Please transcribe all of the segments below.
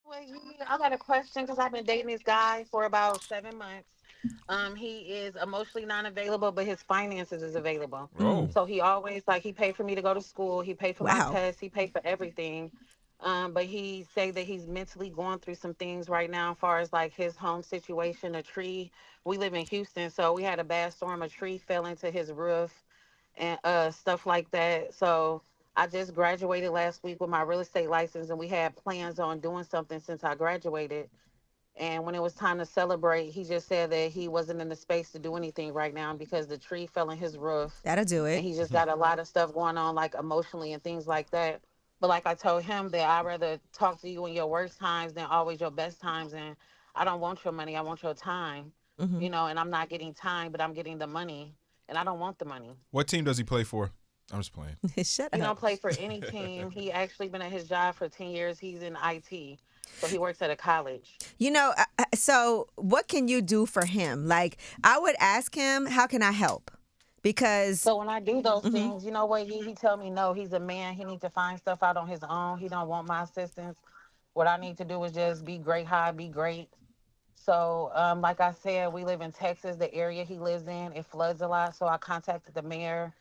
Well, I got a question because I've been dating this guy for about 7 months. He is emotionally non-available, but his finances is available. Oh. So he always like he paid for me to go to school. He paid for my Wow. tests. He paid for everything. But he say that he's mentally going through some things right now, as far as like his home situation. A tree. We live in Houston, so we had a bad storm. A tree fell into his roof and stuff like that. So I just graduated last week with my real estate license, and we had plans on doing something since I graduated. And when it was time to celebrate, he just said that he wasn't in the space to do anything right now because the tree fell in his roof, That'll do and it. he just got a lot of stuff going on, like emotionally and things like that. But like I told him that I'd rather talk to you in your worst times than always your best times, and I don't want your money, I want your time, Hmm. and I'm not getting time, but I'm getting the money, and I don't want the money. What team does he play for? I'm just playing. Shut He up. don't play for any team. He actually been at his job for 10 years. He's in IT. So he works at a college. So what can you do for him? Like, I would ask him, how can I help? Because, So when I do those mhm. things, you know what? He tell me no, he's a man. He needs to find stuff out on his own. He don't want my assistance. What I need to do is just be great, how I be great. So, like I said, we live in Texas. The area he lives in, it floods a lot. So I contacted the mayor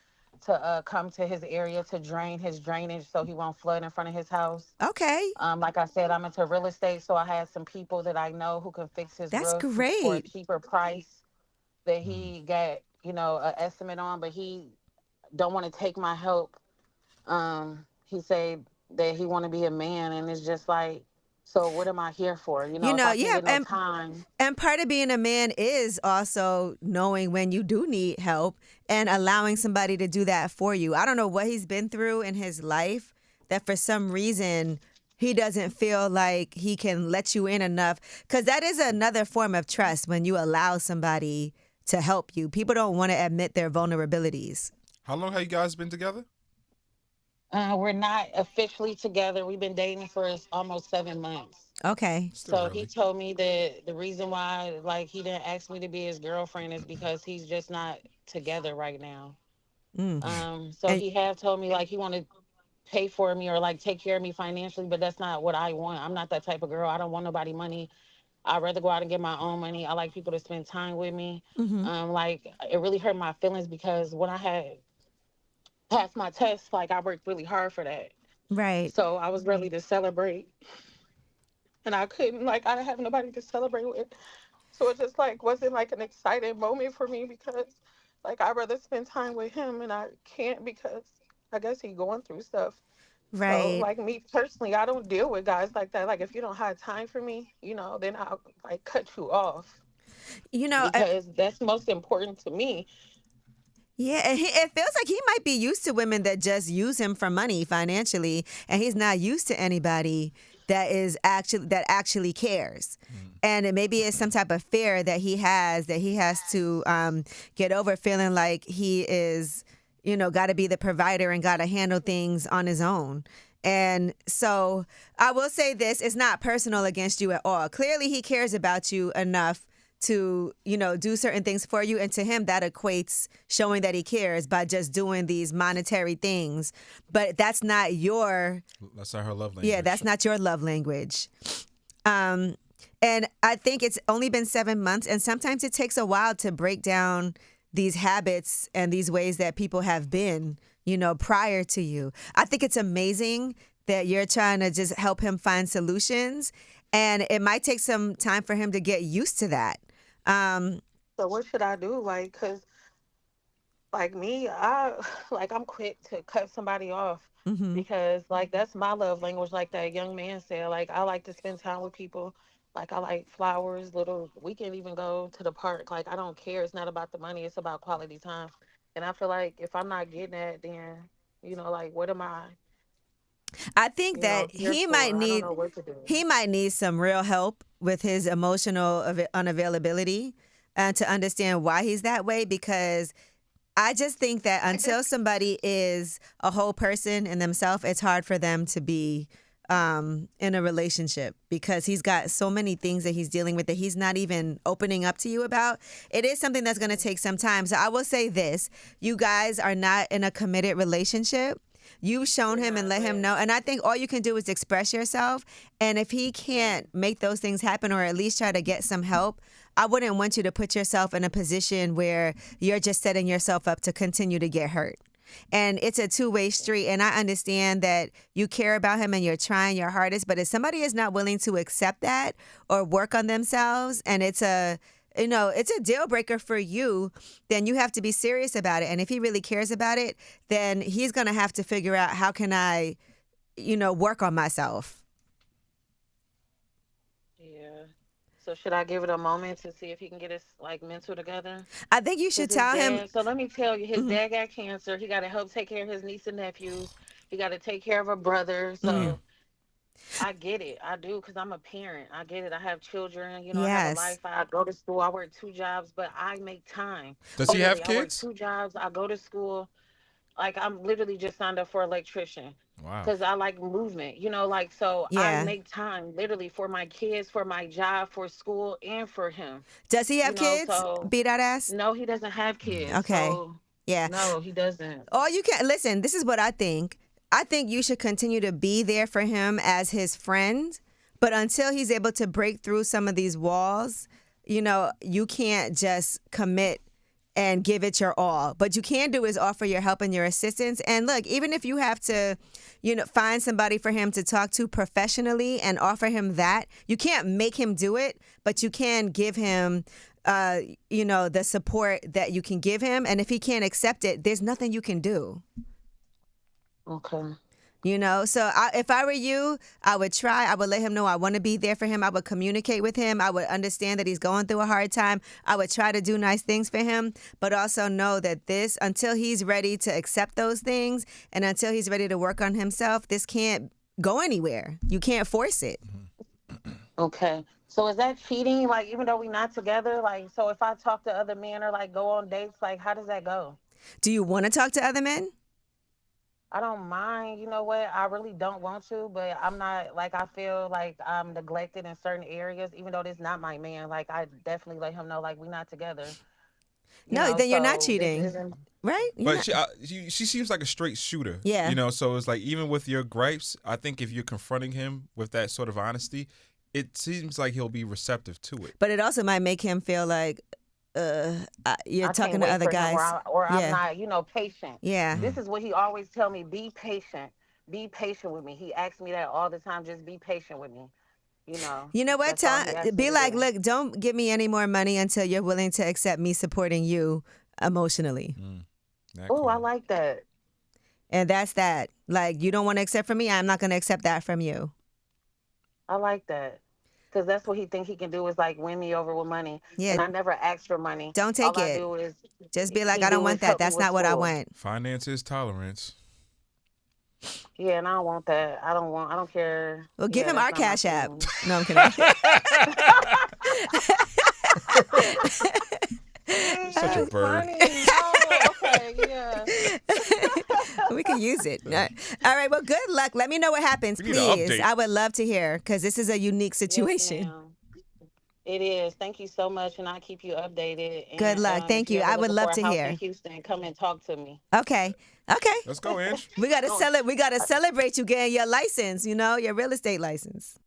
to come to his area to drain his drainage so he won't flood in front of his house. Okay, Like I said, I'm into real estate, so I had some people that I know who can fix his that's roof for a great. cheaper price that Mm. he got, an estimate on, but he don't want to take my help. He said that he want to be a man, and it's just like, so what am I here for? If I can't Yeah, get no time. and part of being a man is also knowing when you do need help and allowing somebody to do that for you. I don't know what he's been through in his life that for some reason he doesn't feel like he can let you in enough, because that is another form of trust when you allow somebody to help you. People don't want to admit their vulnerabilities. How long have you guys been together? We're not officially together. We've been dating for almost 7 months. Okay. Still So he early. told me that the reason why, like, he didn't ask me to be his girlfriend is because he's just not together right now. Mm. So And he have told me like he want to pay for me or like take care of me financially, but that's not what I want. I'm not that type of girl. I don't want nobody money. I'd rather go out and get my own money. I like people to spend time with me. hmm Like it really hurt my feelings because when I had passed my test, like I worked really hard for that. right. So I was ready to celebrate, and I couldn't. Like I didn't have nobody to celebrate with. So it just like wasn't like an exciting moment for me because like I'd rather spend time with him, and I can't because I guess he going through stuff. So Right. like me personally, I don't deal with guys like that. Like if you don't have time for me, then I'll like cut you off You know, because that's most important to me. yeah, and it feels like he might be used to women that just use him for money financially, and he's not used to anybody that actually cares. Mm. And maybe it's some type of fear that he has to get over, feeling like he is, got to be the provider and got to handle things on his own. And so I will say this: it's not personal against you at all. Clearly, he cares about you enough to do certain things for you, and to him that equates showing that he cares by just doing these monetary things, but that's not your That's not her love yeah, language. that's not your love language. And I think it's only been 7 months, and sometimes it takes a while to break down these habits and these ways that people have been prior to you. I think it's amazing that you're trying to just help him find solutions, and it might take some time for him to get used to that. um, So what should I do? Like, cause like me, I like I'm quick to cut somebody off mhm. because like that's my love language. Like that young man said, like I like to spend time with people. Like I like flowers, little. We can even go to the park. Like I don't care. It's not about the money. It's about quality time. And I feel like if I'm not getting that, then like what am I, I think that here for? I don't know what to do. he might need some real help with his emotional unavailability, and to understand why he's that way, because I just think that until somebody is a whole person in themselves, it's hard for them to be in a relationship, because he's got so many things that he's dealing with that he's not even opening up to you about. It is something that's going to take some time. So I will say this: you guys are not in a committed relationship. You've shown We're him and not let him with. know. And I think all you can do is express yourself. And if he can't make those things happen or at least try to get some help, I wouldn't want you to put yourself in a position where you're just setting yourself up to continue to get hurt. And it's a two-way street. And I understand that you care about him and you're trying your hardest. But if somebody is not willing to accept that or work on themselves, and it's a deal breaker for you, then you have to be serious about it. And if he really cares about it, then he's going to have to figure out, how can I, work on myself. Yeah. So should I give it a moment to see if he can get his like mental together? I think you should Cause his tell him. dad. So let me tell you, his Mhm. dad got cancer. He got to help take care of his niece and nephews. He got to take care of a brother. Mhm. So I get it. I do, because I'm a parent. I get it. I have children. I have a Yes. life. I go to school. I work two jobs, but I make time. Does he have Literally, I work kids? two jobs. I go to school. Like, I'm literally just signed up for electrician Wow. because I like movement. Like, so I Yeah. make time literally for my kids, for my job, for school, and for him. Does he have kids? So Beat that ass? no, he doesn't have Mm. kids. Okay. So Yeah. no, he doesn't. All you can listen, this is what I think. I think you should continue to be there for him as his friend, but until he's able to break through some of these walls, you can't just commit and give it your all. But you can do is offer your help and your assistance. And look, even if you have to, find somebody for him to talk to professionally and offer him that, you can't make him do it, but you can give him the support that you can give him. And if he can't accept it, there's nothing you can do. Okay. So if I were you, I would try. I would let him know I want to be there for him. I would communicate with him. I would understand that he's going through a hard time. I would try to do nice things for him, but also know that until he's ready to accept those things and until he's ready to work on himself, this can't go anywhere. You can't force it. Okay. So is that cheating? Like, even though we're not together, like, so if I talk to other men or like go on dates, like, how does that go? Do you want to talk to other men? I don't mind, you know what? I really don't want to, but I'm not like, I feel like I'm neglected in certain areas, even though this not my man. Like, I definitely let him know, like, we're not together. No, then you're not So this cheating, isn't. right? You're But not- she seems like a straight shooter. Yeah. So it's like, even with your gripes, I think if you're confronting him with that sort of honesty, it seems like he'll be receptive to it. But it also might make him feel like you're I talking can't to wait other for him, guys. or Yeah. I'm not, patient. Yeah. This is what he always tell me: be patient, be patient with me. He asks me that all the time. Just be patient with me. You know what, That's all he Tom? asks me Be to like, do. look, don't give me any more money until you're willing to accept me supporting you emotionally. That Oh, I cool. like that. And that's that. Like, you don't want to accept from me, I'm not going to accept that from you. I like that. Because that's what he think he can do is like win me over with money. Yeah. And I never asked for money. Don't take All I it. do is Just be like, he I don't do want is that. help me That's with not what I school. want. Finance is tolerance. Yeah, and I don't want that. I don't care. Well, give Yeah, him our that's not Cash my App. thing. No, I'm kidding. Such a That's bird. funny. Oh, okay, yeah. We can use it. All right. Well, good luck. Let me know what happens, We need an please. update. I would love to hear because this is a unique Yes, situation. ma'am. It is. Thank you so much, and I'll keep you updated. Good And luck. Thank if you're you. ever I would looking love for to a house hear. in Houston, come and talk to me. Okay. Okay. Let's go, Ange. We gotta We gotta celebrate you getting your license. Your real estate license.